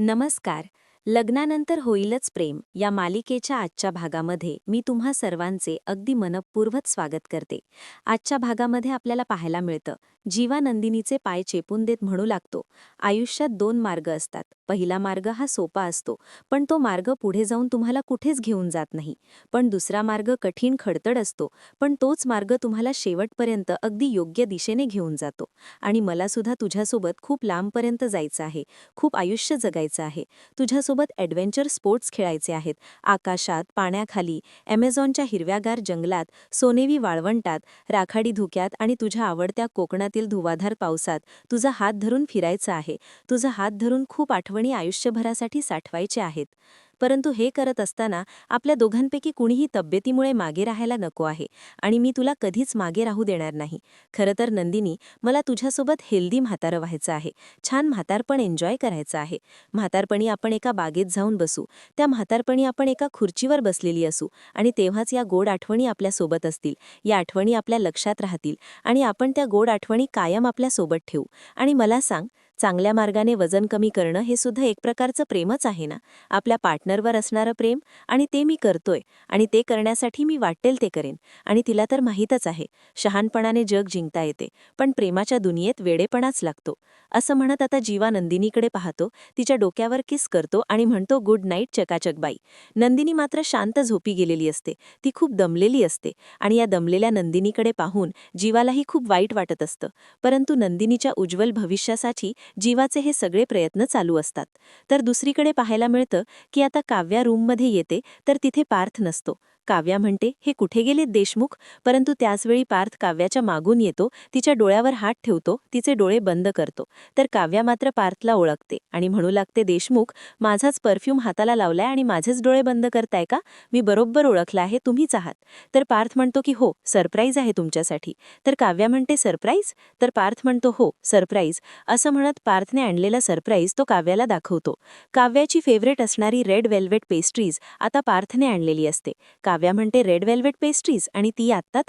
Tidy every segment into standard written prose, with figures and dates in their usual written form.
नमस्कार. लग्नानंतर होईलच प्रेम या मालिकेच्या आजच्या भागामध्ये मी तुम्हा सर्वांचे अगदी मनःपूर्वक स्वागत करते. आजच्या भागामध्ये आपल्याला पाहायला मिळतं, जीवा नंदिनीचे पाय चेपून देत म्हणू लागतो, आयुष्यात दोन मार्ग असतात. पहिला मार्ग हा सोपा असतो, पण तो मार्ग पुढे जाऊन तुम्हाला कुठेच घेऊन जात नाही. पण दुसरा मार्ग कठीण खडतड असतो, पण तोच मार्ग तुम्हाला शेवटपर्यंत अगदी योग्य दिशेने घेऊन जातो. आणि मला सुद्धा तुझ्यासोबत खूप लांबपर्यंत जायचं आहे, खूप आयुष्य जगायचं आहे. तुझ्यासोबत ॲडव्हेंचर स्पोर्ट्स खेळायचे आहेत. आकाशात, पाण्याखाली, ॲमेझॉनच्या हिरव्यागार जंगलात, सोनेरी वाळवंटात, राखाडी धुक्यात आणि तुझ्या आवडत्या कोकणातील धुवाधार पावसात तुझा हात धरून फिरायचं आहे. तुझा हात धरून खूप आठवणी आयुष्यभरासाठी साठवायच्या आहेत. परंतु हे करत असताना आपल्या दोघांपैकी कुणीही तब्येतीमुळे मागे राहायला नको आहे आणि मी तुला कधीच मागे राहू देणार नाही. खरं तर नंदिनी, मला तुझ्यासोबत हेल्दी म्हातारं व्हायचं आहे. छान म्हातारपण एन्जॉय करायचं आहे. म्हातारपणी आपण एका बागेत जाऊन बसू, त्या म्हातारपणी आपण एका खुर्चीवर बसलेली असू आणि तेव्हाच या गोड आठवणी आपल्यासोबत असतील. या आठवणी आपल्या लक्षात राहतील आणि आपण त्या गोड आठवणी कायम आपल्यासोबत ठेवू. आणि मला सांग, चांगल्या मार्गाने वजन कमी करणं हे सुद्धा एक प्रकारचं प्रेमच आहे ना? आपल्या पार्टनरवर असणारं प्रेम. आणि ते मी करतोय आणि ते करण्यासाठी मी वाटेल ते करेन. आणि तिला तर माहीतच आहे, शहाणपणाने जग जिंकता येते, पण प्रेमाच्या दुनियेत वेडेपणाच लागतो. असं म्हणत आता जीवा नंदिनीकडे पाहतो, तिच्या डोक्यावर किस करतो आणि म्हणतो, गुड नाईट चकाचक बाई. नंदिनी मात्र शांत झोपी गेलेली असते. ती खूप दमलेली असते आणि या दमलेल्या नंदिनीकडे पाहून जीवालाही खूप वाईट वाटत असतं. परंतु नंदिनीच्या उज्ज्वल भविष्यासाठी जीवाचे हे सगळे प्रयत्न चालू असतात. तर दुसरीकडे पाहायला मिळतं की आता काव्या रूममध्ये येते तर तिथे पार्थ नसतो. काव्या म्हणते, हे कुठे गेलेत देशमुख? परंतु त्याचवेळी पार्थ काव्याच्या मागून येतो, तिच्या डोळ्यावर हात ठेवतो, तिचे डोळे बंद करतो. तर काव्या मात्र पार्थला ओळखते आणि म्हणू लागते, देशमुख, माझाच परफ्यूम हाताला लावलाय आणि माझेच डोळे बंद करताय का? मी बरोबर ओळखला आहे, तुम्हीच आहात. तर पार्थ म्हणतो की हो, सरप्राईज आहे तुमच्यासाठी. तर काव्या म्हणते, सरप्राईज? तर पार्थ म्हणतो, हो, सरप्राईज. असं म्हणत पार्थने आणलेला सरप्राईज तो काव्याला दाखवतो. काव्याची फेवरेट असणारी रेड वेल्वेट पेस्ट्रीज आता पार्थने आणलेली असते. काव्या म्हणते, रेड वेल्वेट पेस्ट्रीज आणि ती आत्ता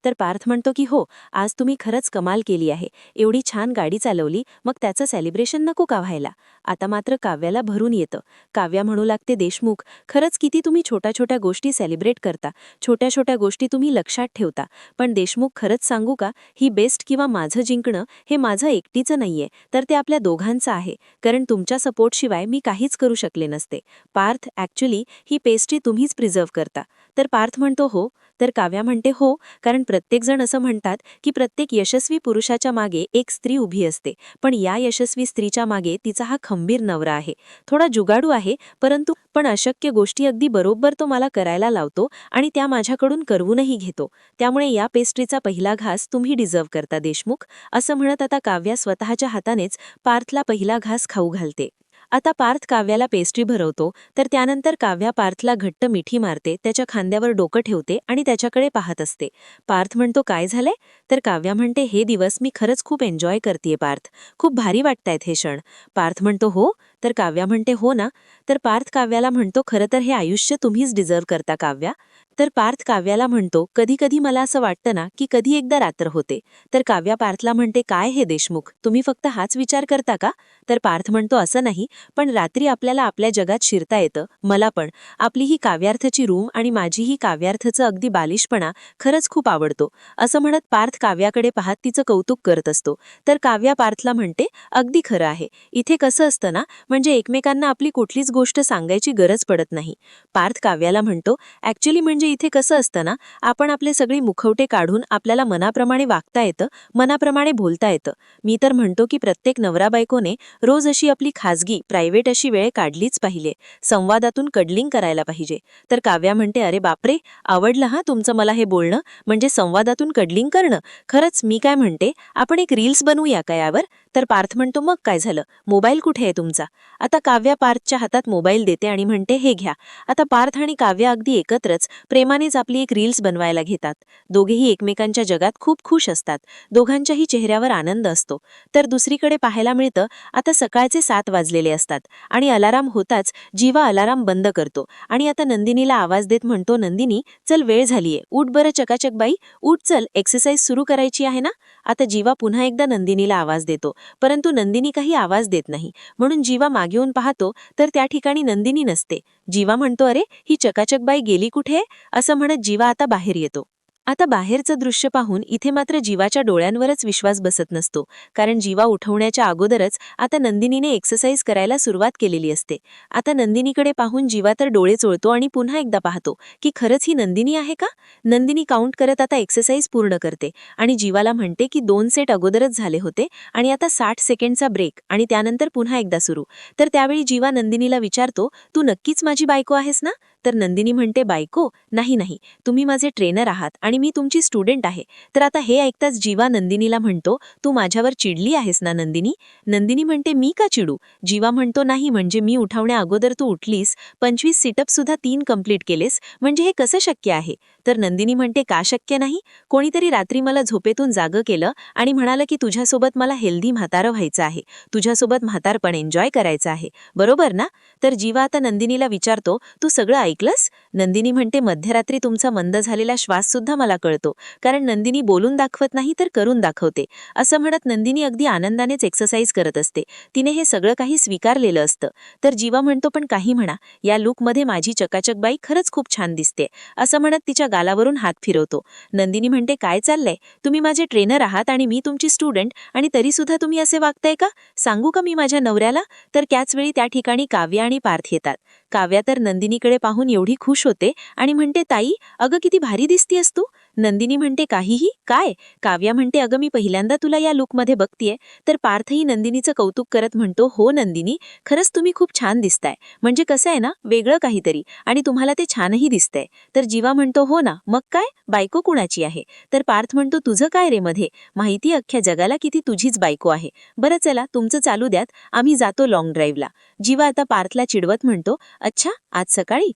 तर पार्थ म्हणतो की हो, आज तुम्ही खरंच कमाल केली आहे. एवढी छान गाडी चालवली, मग त्याचं सेलिब्रेशन नको का व्हायला? आता मात्र काव्याला भरून येतं. काव्या म्हणू लागते, देशमुख, खरंच किती तुम्ही छोट्या छोट्या गोष्टी सेलिब्रेट करता, छोट्या छोट्या गोष्टी तुम्ही लक्षात ठेवता. पण देशमुख, खरंच सांगू का, ही बेस्ट किंवा माझं जिंकणं हे माझं एकटीचं नाहीये, तर ते आपल्या दोघांचं आहे. कारण तुमच्या सपोर्टशिवाय मी काहीच करू शकले नसते. पार्थ, ॲक्च्युली ही पेस्ट्री तुम्हीच प्रिझर्व्ह करता. तर पार्थ म्हणतो, हो. तर काव्या म्हणते, हो, कारण प्रत्येकजण असं म्हणतात की प्रत्येक यशस्वी पुरुषाच्या मागे एक स्त्री उभी असते, पण या यशस्वी स्त्रीच्या मागे तिचा हा खंबीर नवरा आहे. थोडा जुगाडू आहे, परंतु अशक्य गोष्टी अगदी बरोबर तो मला करायला लावतो आणि त्या माझ्याकडून करवूनही घेतो. त्यामुळे या पेस्ट्रीचा पहिला घास तुम्ही डिझर्व्ह करता देशमुख. असं म्हणत आता काव्या स्वतःच्या हातानेच पार्थला पहिला घास खाऊ घालते. आता पार्थ काव्याला पेस्ट्री भरवतो, तर त्यानंतर काव्या पार्थला घट्ट मिठी मारते, त्याच्या खांद्यावर डोकं ठेवते आणि त्याच्याकडे पाहत असते. पार्थ म्हणतो, काय झालंय? तर काव्या म्हणते, हे दिवस मी खरंच खूप एन्जॉय करतेय पार्थ, खूप भारी वाटतायत हे क्षण. पार्थ म्हणतो, हो. तर काव्या म्हणते, हो ना. तर पार्थ काव्याला म्हणतो, खरं तर हे आयुष्य तुम्हीच डिझर्व्ह करता काव्या. तर पार्थ काव्याला म्हणतो, कधी कधी मला असं वाटतं ना की कधी एकदा रात्र होते. तर काव्या पार्थला म्हणते, काय हे देशमुख, तुम्ही फक्त हाच विचार करता का? तर पार्थ म्हणतो, असं नाही, पण रात्री आपल्याला आपल्या जगात शिरता येतं. मला पण आपली ही काव्यार्थची रूम आणि माझी ही काव्यार्थचं अगदी बालिशपणा खरंच खूप आवडतो. असं म्हणत पार्थ काव्याकडे पाहत तिचं कौतुक करत असतो. तर काव्या पार्थला म्हणते, अगदी खरं आहे. इथे कसं असतं ना, म्हणजे एकमेकांना आपली कुठलीच गोष्ट सांगायची गरज पडत नाही. पार्थ काव्याला म्हणतो, ॲक्च्युली म्हणजे इथे कसं असतं ना, आपण आपले सगळी मुखवटे काढून आपल्याला मनाप्रमाणे वागता येतं, मनाप्रमाणे बोलता येतं. मी तर म्हणतो की प्रत्येक नवरा बायकोने रोज अशी आपली खाजगी प्रायव्हेट अशी वेळ काढलीच पाहिजे. संवादातून कडलिंग करायला पाहिजे. तर काव्या म्हणते, अरे बापरे, आवडलं हा तुमचं मला हे बोलणं, म्हणजे संवादातून कडलिंग करणं. खरंच मी काय म्हणते, आपण एक रील्स बनवूया का यावर? तर पार्थ म्हणतो, मग काय झालं, मोबाईल कुठे आहे तुमचा? आता काव्या पार्थच्या हातात मोबाईल देते आणि म्हणते, हे घ्या. आता पार्थ आणि काव्या अगदी एकत्रच प्रेमानेच आपली एक रील्स बनवायला घेतात. दोघेही एकमेकांच्या जगात खूप खुश असतात. दोघांच्याही चेहऱ्यावर आनंद असतो. तर दुसरीकडे पाहायला मिळतं, आता सकाळचे 7 वाजलेले असतात आणि अलाराम होताच जीवा अलाराम बंद करतो आणि आता नंदिनीला आवाज देत म्हणतो, नंदिनी, चल वेळ झालीये, उठ बरं चकाचक बाई, उठ, चल एक्सरसाइज सुरू करायची आहे ना. आता जीवा पुन्हा एकदा नंदिनीला आवाज देतो परंतु नंदिनी काही आवाज देत नाही. म्हणून जीवा मागे येऊन पाहतो तर त्या ठिकाणी नंदिनी नसते. जीवा म्हणतो, अरे ही चकाचक बाई गेली कुठे, असं म्हणत जीवा आता बाहेर येतो. आता बाहेरचं दृश्य पाहून इथे मात्र जीवाच्या डोळ्यांवरच विश्वास बसत नसतो. कारण जीवा उठवण्याच्या अगोदरच आता नंदिनीने एक्सरसाइज करायला सुरुवात केलेली असते. आता नंदिनीकडे पाहून जीवा तर डोळे चोळतो आणि पुन्हा एकदा पाहतो की खरंच ही नंदिनी आहे का. नंदिनी काउंट करत आता एक्सरसाइज पूर्ण करते आणि जीवाला म्हणते की 2 सेट अगोदरच झाले होते आणि आता 60 सेकंडचा ब्रेक आणि त्यानंतर पुन्हा एकदा सुरू. तर त्यावेळी जीवा नंदिनीला विचारतो, तू नक्कीच माझी बायको आहेस ना. तर नंदिनी म्हणते, बायको नाही नाही, तुम्ही माझे ट्रेनर आहात आणि मी तुमची स्टुडंट आहे. तर आता हे ऐकताच जीवा नंदिनीला म्हणतो, तू माझ्यावर चिडली आहेस ना नंदिनी. नंदिनी म्हणते, मी का चिडू. जीवा म्हणतो, नाही म्हणजे मी उठवण्या अगोदर तू उठलीस, 25 सिटअप सुद्धा 3 कंप्लीट केलेस, म्हणजे हे कसं शक्य आहे. तर नंदिनी म्हणते, का शक्य नाही. कोणीतरी रात्री मला झोपेतून जागं केलं आणि म्हणालं की तुझ्यासोबत मला हेल्दी म्हातारं व्हायचं आहे, तुझ्यासोबत म्हातारपण एन्जॉय करायचं आहे, बरोबर ना. तर जीवा आता नंदिनीला विचारतो, तू सगळं ऐकलंस. नंदिनी म्हणते, मध्यरात्री तुमचा मंद झालेला श्वास सुद्धा मला कळतो, कारण नंदिनी बोलून दाखवत नाही तर करून दाखवते. असं म्हणत नंदिनी अगदी आनंदानेच एक्सरसाइज करत असते. तिने हे सगळं काही स्वीकारलेलं असतं. तर जीवा म्हणतो, पण काही म्हणा, या लुकमध्ये माझी चकाचक बाई खरंच खूप छान दिसते, असं म्हणत तिच्या गालावरून हात फिरवतो. नंदिनी म्हणते, काय चाललंय, तुम्ही माझे ट्रेनर आहात आणि मी तुमची स्टुडंट, आणि तरी सुद्धा तुम्ही असे वागताय का. सांगू का मी माझ्या नवऱ्याला. तर त्याच वेळी त्या ठिकाणी काव्या आणि पार्थ येतात. काव्या तर नंदिनीकडे पाहून एवढी खुश होते आणि म्हणते, ताई अगं किती भारी दिसतीयस तू. नंदिनी म्हणते, काहीही काय. काव्या म्हणते, अगं मी पहिल्यांदा तुला या लुकमध्ये बघतीये. तर पार्थही नंदिनीचं कौतुक करत म्हणतो, हो नंदिनी, खरंच तुम्ही खूप छान दिसताय, म्हणजे कसं आहे ना, वेगळं काहीतरी, आणि तुम्हाला ते छानही दिसतंय. तर जीवा म्हणतो, हो ना, मग काय, बायको कुणाची आहे. तर पार्थ म्हणतो, तुझं काय रे मध्ये, माहिती अख्ख्या जगाला किती तुझीच बायको आहे. बरं चला तुमचं चालू द्यात, आम्ही जातो लॉंग ड्राईव्हला. जीवा आता पार्थला चिडवत म्हणतो, अच्छा आज सकाळी.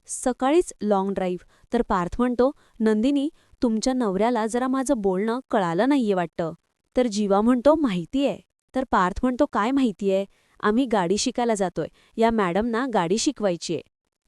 सकाळीच लाँग ड्राईव्ह. तर पार्थ म्हणतो, नंदिनी तुमच्या नवऱ्याला जरा माझं बोलणं कळालं नाहीये वाटतं. तर जीवा म्हणतो, माहितीये. तर पार्थ म्हणतो, काय माहितीये. आम्ही गाडी शिकायला जातोय, या मॅडमना गाडी शिकवायचीये.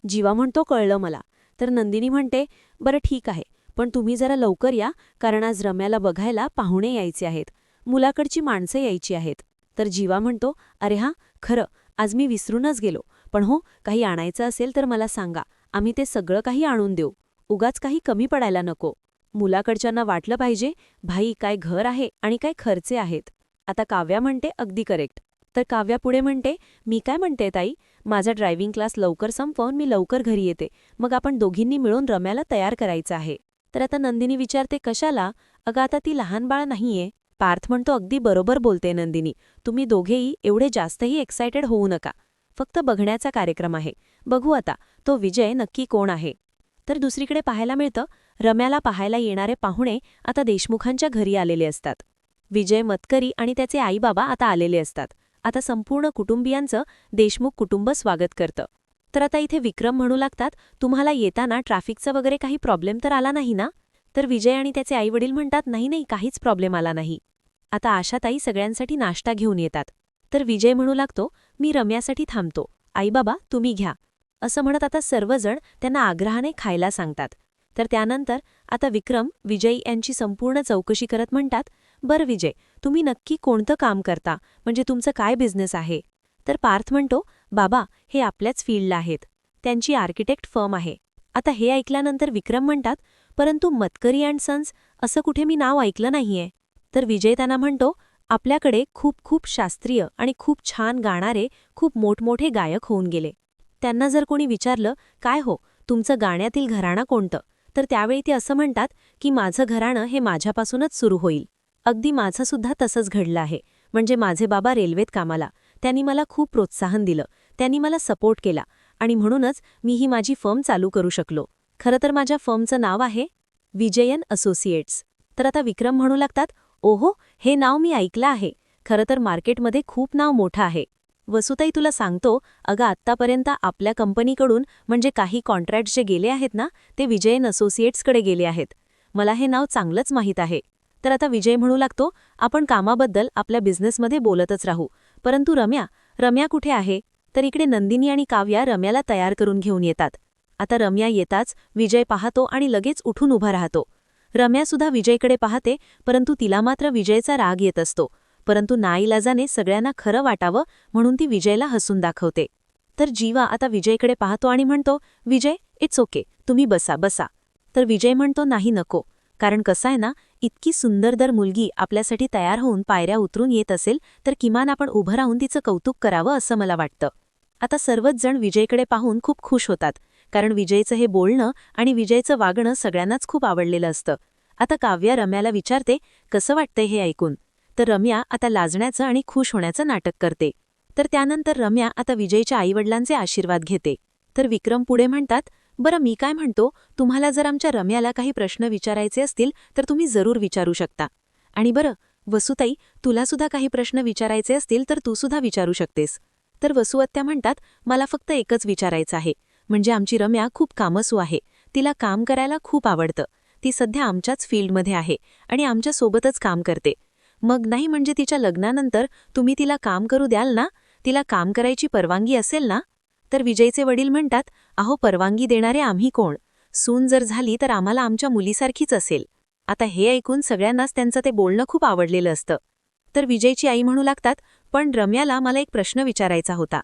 जीवा म्हणतो, कळलं मला. तर नंदिनी म्हणते, बरं ठीक आहे, पण तुम्ही जरा लवकर या, कारण आज रम्याला बघायला पाहुणे यायचे आहेत, मुलाकडची माणसं यायची आहेत. तर जीवा म्हणतो, अरे हां, खरं आज मी विसरूनच गेलो, पण हो काही आणायचं असेल तर मला सांगा, आम्ही ते सगळं काही आणून देऊ, उगाच काही कमी पडायला नको. मुलाकडच्यांना वाटलं पाहिजे, भाई काय घर आहे आणि काय खर्चे आहेत. आता काव्या म्हणते, अगदी करेक्ट. तर काव्या पुढे म्हणते, मी काय म्हणते ताई, माझा ड्रायव्हिंग क्लास लवकर संपवून मी लवकर घरी येते, मग आपण दोघींनी मिळून रम्याला तयार करायचं आहे. तर आता नंदिनी विचारते, कशाला. अगं आता ती लहान बाळ नाहीये. पार्थ म्हणतो, अगदी बरोबर बोलते नंदिनी, तुम्ही दोघेही एवढे जास्तही एक्सायटेड होऊ नका, फक्त बघण्याचा कार्यक्रम आहे, बघू आता तो विजय नक्की कोण आहे. तर दुसरीकडे पाहायला मिळतं, रम्याला पाहायला येणारे पाहुणे आता देशमुखांच्या घरी आलेले असतात. विजय मतकरी आणि त्याचे आईबाबा आता आलेले असतात. आता संपूर्ण कुटुंबियांचं देशमुख कुटुंब स्वागत करतं. तर आता इथे विक्रम म्हणू लागतात, तुम्हाला येताना ट्रॅफिकचा वगैरे काही प्रॉब्लेम तर आला नाही ना. तर विजय आणि त्याचे आईवडील म्हणतात, नाही नाही, काहीच प्रॉब्लेम आला नाही. आता आशाताई सगळ्यांसाठी नाश्ता घेऊन येतात. तर विजय म्हणू लागतो, मी रम्यासाठी थांबतो, आईबाबा तुम्ही घ्या. असं म्हणत आता सर्वजण त्यांना आग्रहाने खायला सांगतात. तर त्यानंतर आता विक्रम विजय यांची संपूर्ण चौकशी करत म्हणतात, बरं विजय, तुम्ही नक्की कोणतं काम करता, म्हणजे तुमचं काय बिझनेस आहे. तर पार्थ म्हणतो, बाबा हे आपल्याच फील्डला आहेत, त्यांची आर्किटेक्ट फर्म आहे. आता हे ऐकल्यानंतर विक्रम म्हणतात, परंतु मतकरी अँड सन्स असं कुठे मी नाव ऐकलं नाहीये. तर विजय त्यांना म्हणतो, आपल्याकडे खूप खूप शास्त्रीय आणि खूप छान गाणारे खूप मोठमोठे गायक होऊन गेले. त्यांना जर कोणी विचारलं, काय हो तुमचं गाण्यातील घराणं कोणतं, तर त्यावेळी ते असं म्हणतात की माझं घराणं हे माझ्यापासूनच सुरू होईल. अगदी माझं सुद्धा तसंच घडलं आहे. म्हणजे माझे बाबा रेल्वेत कामाला, त्यांनी मला खूप प्रोत्साहन दिलं, त्यांनी मला सपोर्ट केला, आणि म्हणूनच मी ही माझी फर्म चालू करू शकलो. खरं तर माझ्या फर्मचं नाव आहे विजयन असोसिएट्स. तर आता विक्रम म्हणू लागतात, ओहो हे नाव मी ऐकलं आहे, खरं तर मार्केटमध्ये खूप नाव मोठं आहे. वसुताई तुला सांगतो, अगं आत्तापर्यंत आपल्या कंपनीकडून म्हणजे काही कॉन्ट्रॅक्ट्स जे गेले आहेत ना, ते विजयन असोसिएट्सकडे गेले आहेत. मला हे नाव चांगलंच माहीत आहे. तर आता विजय म्हणू लागतो, आपण कामाबद्दल आपल्या बिझनेसमध्ये बोलतच राहू, परंतु रम्या कुठे आहे. तर इकडे नंदिनी आणि काव्या रम्याला तयार करून घेऊन येतात. आता रम्या येताच विजय पाहतो आणि लगेच उठून उभा राहतो. रम्यासुद्धा विजयकडे पाहते, परंतु तिला मात्र विजयचा राग येत असतो. परंतु नाईलाजाने सगळ्यांना खरं वाटावं म्हणून ती विजयला हसून दाखवते. तर जीवा आता विजयकडे पाहतो आणि म्हणतो, विजय, इट्स ओके, तुम्ही बसा बसा. तर विजय म्हणतो, नाही नको, कारण कसं आहे ना, इतकी सुंदरदर मुलगी आपल्यासाठी तयार होऊन पायऱ्या उतरून येत असेल तर किमान आपण उभं राहून तिचं कौतुक करावं असं मला वाटतं. आता सर्वच जण विजयकडे पाहून खूप खुश होतात, कारण विजयचं हे बोलणं आणि विजयचं वागणं सगळ्यांनाच खूप आवडलेलं असतं. आता काव्या रम्याला विचारते, कसं वाटतंय हे ऐकून. तर रम्या आता लाजण्याचं आणि खुश होण्याचं नाटक करते. तर त्यानंतर रम्या आता विजयच्या आईवडिलांचे आशीर्वाद घेते. तर विक्रम पुढे म्हणतात, बरं मी काय म्हणतो, तुम्हाला जर आमच्या रम्याला काही प्रश्न विचारायचे असतील तर तुम्ही जरूर विचारू शकता. आणि बरं वसुताई, तुला सुद्धा काही प्रश्न विचारायचे असतील तर तू सुद्धा विचारू शकतेस. तर वसुआत्या म्हणतात, मला फक्त एकच विचारायचं आहे, म्हणजे आमची रम्या खूप कामसू आहे, तिला काम करायला खूप आवडतं, ती सध्या आमच्याच फील्डमध्ये आहे आणि आमच्यासोबतच काम करते. मग नाही म्हणजे तिच्या लग्नानंतर तुम्ही तिला काम करू द्याल ना, तिला काम करायची परवानगी असेल ना. तर विजयचे वडील म्हणतात, अहो परवानगी देणारे आम्ही कोण, सून जर झाली तर आम्हाला आमच्या मुलीसारखीच असेल. आता हे ऐकून सगळ्यांनाच त्यांचं ते बोलणं खूप आवडलेलं असतं. तर विजयची आई म्हणू लागतात, पण रम्याला मला एक प्रश्न विचारायचा होता.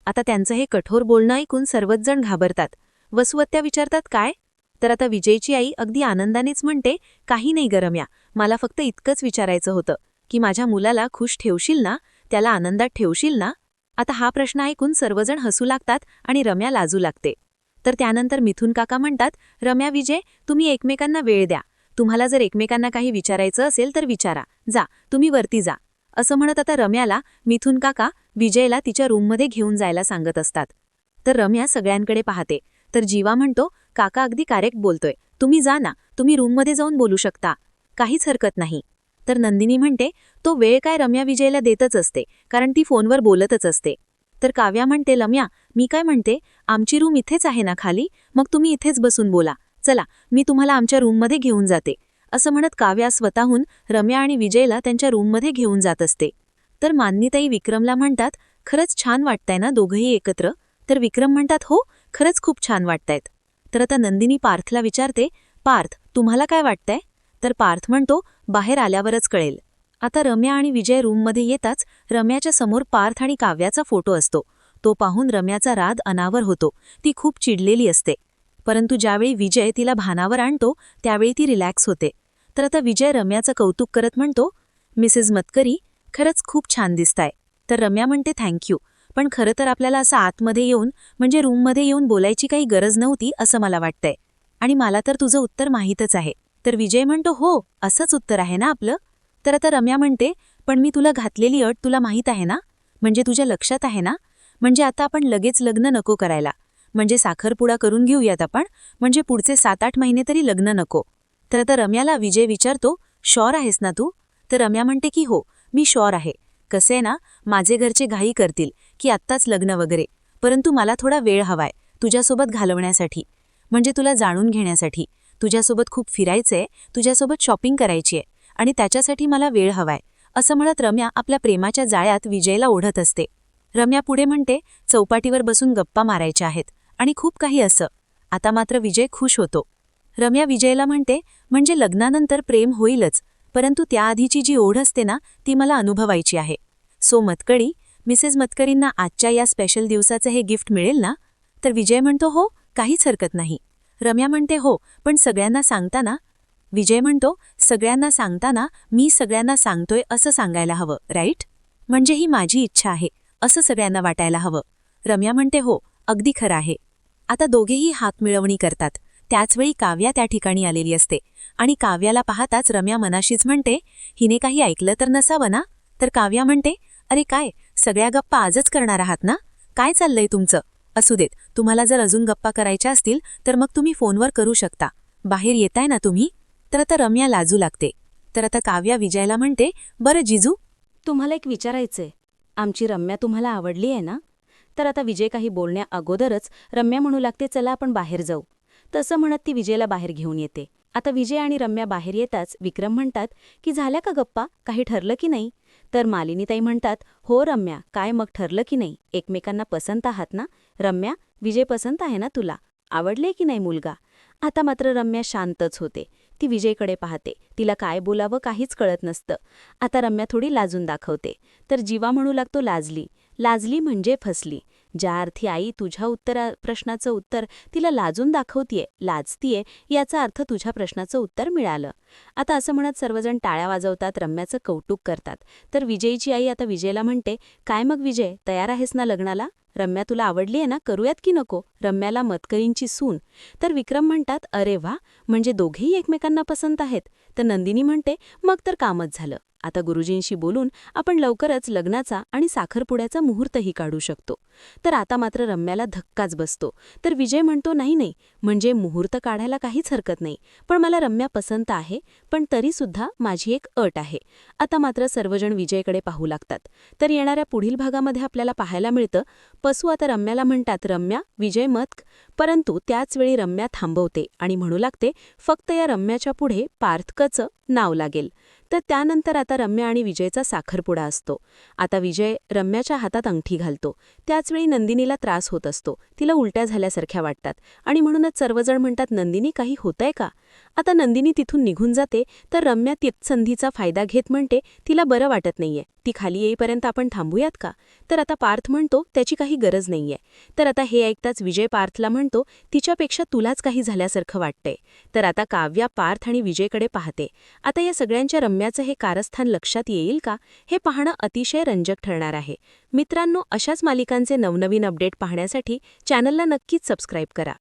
आता त्यांचं हे कठोर बोलणं ऐकून सर्वच जण घाबरतात. वसुआत्या विचारतात, काय? तर आता विजयची आई अगदी आनंदानेच म्हणते, काही नाही ग रम्या, मला फक्त इतकंच विचारायचं होतं की माझ्या मुलाला खुश ठेवशील ना, त्याला आनंदात ठेवशील ना. आता हा प्रश्न ऐकून सर्वजण हसू लागतात आणि रम्या लाजू लागते. तर त्यानंतर मिथुन काका म्हणतात, रम्या, विजय, तुम्ही एकमेकांना वेळ द्या, तुम्हाला जर एकमेकांना काही विचारायचं असेल तर विचारा, जा तुम्ही वरती जा. असं म्हणत आता रम्याला मिथुन काका विजयला तिच्या रूममध्ये घेऊन जायला सांगत असतात. तर रम्या सगळ्यांकडे पाहते. तर जीवा म्हणतो, काका अगदी करेक्ट बोलतोय, तुम्ही जा ना, तुम्ही रूममध्ये जाऊन बोलू शकता, काहीच हरकत नाही. तर नंदिनी म्हणते, तो वेळ काय रम्या विजयला देतच असते, कारण ती फोनवर बोलतच असते. तर काव्या म्हणते, रम्या, मी काय म्हणते, आमची रूम इथेच आहे ना खाली, मग तुम्ही इथेच बसून बोला, चला मी तुम्हाला आमच्या रूममध्ये घेऊन जाते. असं म्हणत काव्या स्वतःहून रम्या आणि विजयला त्यांच्या रूममध्ये घेऊन जात असते. तर मान्यताई विक्रमला म्हणतात, खरंच छान वाटतंय ना दोघंही एकत्र. तर विक्रम म्हणतात, हो, खरंच खूप छान वाटतायत. तर आता नंदिनी पार्थला विचारते, पार्थ, तुम्हाला काय वाटतंय? तर पार्थ म्हणतो, बाहेर आल्यावरच कळेल. आता रम्या आणि विजय रूममध्ये येताच रम्याच्या समोर पार्थ आणि काव्याचा फोटो असतो. तो पाहून रम्याचा राग अनावर होतो, ती खूप चिडलेली असते. परंतु ज्यावेळी विजय तिला भानावर आणतो त्यावेळी ती रिलॅक्स होते. तर आता विजय रम्याचं कौतुक करत म्हणतो, मिसेस मतकरी, खरंच खूप छान दिसताय. तर रम्या म्हणते, थँक्यू, पण खरं तर आपल्याला असं आतमध्ये येऊन म्हणजे रूममध्ये येऊन बोलायची काही गरज नव्हती असं मला वाटतंय, आणि मला तर तुझं उत्तर माहीतच आहे. तर विजय म्हणतो, हो, असंच उत्तर आहे ना आपलं. तर आता रम्या म्हणते, पण मी तुला घातलेली अट तुला माहीत आहे ना, म्हणजे तुझ्या लक्षात आहे ना, म्हणजे आता आपण लगेच लग्न नको करायला, म्हणजे साखरपुडा करून घेऊयात आपण, म्हणजे पुढचे 7-8 महिने तरी लग्न नको. तर आता रम्याला विजय विचारतो, शॉर आहेस ना तू? तर रम्या म्हणते की हो, मी शॉर आहे. कसे ना, माझे घरचे घाई करतील की आत्ताच लग्न वगैरे, परंतु मला थोडा वेळ हवाय तुझ्यासोबत घालवण्यासाठी, म्हणजे तुला जाणून घेण्यासाठी, तुझ्यासोबत खूप फिरायचंय, तुझ्यासोबत शॉपिंग करायची आहे आणि त्याच्यासाठी मला वेळ हवाय. असं म्हणत रम्या आपल्या प्रेमाच्या जाळ्यात विजयला ओढत असते. रम्या पुढे म्हणते, चौपाटीवर बसून गप्पा मारायच्या आहेत आणि खूप काही असं. आता मात्र विजय खुश होतो. रम्या विजयला म्हणते, म्हणजे लग्नानंतर प्रेम होईलच, परंतु त्याआधीची जी ओढ असते ना, ती मला अनुभवायची आहे. सो मतकरी, मिसेस मतकरींना आजच्या या स्पेशल दिवसाचं हे गिफ्ट मिळेल ना? तर विजय म्हणतो, हो, काहीच हरकत नाही. रम्या म्हणते, हो, पण सगळ्यांना सांगताना? विजय म्हणतो, सगळ्यांना सांगताना मी सगळ्यांना सांगतोय असं सांगायला हवं, राईट? म्हणजे ही माझी इच्छा आहे असं सगळ्यांना वाटायला हवं. रम्या म्हणते, हो, अगदी खरं आहे. आता दोघेही हातमिळवणी करतात. त्याचवेळी काव्या त्या ठिकाणी आलेली असते आणि काव्याला पाहताच रम्या मनाशीच म्हणते, हिने काही ऐकलं तर नसावं ना? तर काव्या म्हणते, अरे काय, सगळ्या गप्पा आजच करणार आहात ना? काय चाललंय तुमचं? असू देत, तुम्हाला जर अजून गप्पा करायच्या असतील तर मग तुम्ही फोनवर करू शकता, बाहेर येताय ना तुम्ही? तर आता रम्या लाजू लागते. तर आता काव्या विजयला म्हणते, बरं जिजू, तुम्हाला एक विचारायचंय, आमची रम्या तुम्हाला आवडली आहे ना? तर आता विजय काही बोलण्या अगोदरच रम्या म्हणू लागते, चला आपण बाहेर जाऊ. तसं म्हणत ती विजयला बाहेर घेऊन येते. आता विजय आणि रम्या बाहेर येताच विक्रम म्हणतात की झाल्या का गप्पा, काही ठरलं की नाही? तर मालिनीताई म्हणतात, हो रम्या, काय मग ठरलं की नाही? एकमेकांना पसंत आहात ना? रम्या, विजय पसंत आहे ना तुला? आवडले की नाही मुलगा? आता मात्र रम्या शांतच होते. ती विजयकडे पाहते. तिला काय बोलावं काहीच कळत नसतं. आता रम्या थोडी लाजून दाखवते. तर जीवा म्हणू लागतो, लाजली म्हणजे फसली. ज्या अर्थी आई तुझ्या प्रश्नाचं उत्तर तिला लाजून दाखवतीये, लाजतीये, याचा अर्थ तुझ्या प्रश्नाचं उत्तर मिळालं. आता असं म्हणत सर्वजण टाळ्या वाजवतात, रम्याचं कौतुक करतात. तर विजयची आई आता विजयला म्हणते, काय मग विजय, तयार आहेस ना लग्नाला? रम्या तुला आवडली आहे ना, करूयात की नको? रम्याला मतकरींची सून. तर विक्रम म्हणतात, अरे वा, म्हणजे दोघेही एकमेकांना पसंत आहेत. तर नंदिनी म्हणते, मग तर कामच झालं. आता गुरुजींशी बोलून आपण लवकरच लग्नाचा आणि साखरपुड्याचा मुहूर्तही काढू शकतो. तर आता मात्र रम्याला धक्काच बसतो. तर विजय म्हणतो, नाही, म्हणजे मुहूर्त काढायला काहीच हरकत नाही, पण मला रम्या पसंत आहे, पण तरीसुद्धा माझी एक अट आहे. आता मात्र सर्वजण विजयकडे पाहू लागतात. तर येणाऱ्या पुढील भागामध्ये आपल्याला पाहायला मिळतं, पसू आता रम्याला म्हणतात, रम्या, विजय मत. परंतु त्याचवेळी रम्या थांबवते आणि म्हणू लागते, फक्त या रम्याच्या पुढे पार्थचं नाव लागेल. तर त्यानंतर आता रम्या आणि विजयचा साखरपुडा असतो. आता विजय रम्याच्या हातात अंगठी घालतो. त्याचवेळी नंदिनीला त्रास होत असतो. तिला उलट्या झाल्यासारख्या वाटतात आणि म्हणूनच सर्वजण म्हणतात, नंदिनी, काही होतंय का? आता नंदिनी तिथून निघून जाते. तर रम्या संधीचा फायदा घेत म्हणते, तिला बरं वाटत नाहीये, ती खाली येईपर्यंत आपण थांबूयात का? तर आता पार्थ म्हणतो, त्याची काही गरज नाहीये. तर आता हे ऐकताच विजय पार्थला म्हणतो, तिच्यापेक्षा तुलाच काही झाल्यासारखं वाटतंय. तर आता काव्या पार्थ आणि विजयकडे पाहते. आता या सगळ्यांच्या रम्याचं हे कारस्थान लक्षात येईल का, हे पाहणं अतिशय रंजक ठरणार आहे. मित्रांनो, अशाच मालिकांचे नवनवीन अपडेट पाहण्यासाठी चॅनलला नक्कीच सबस्क्राईब करा.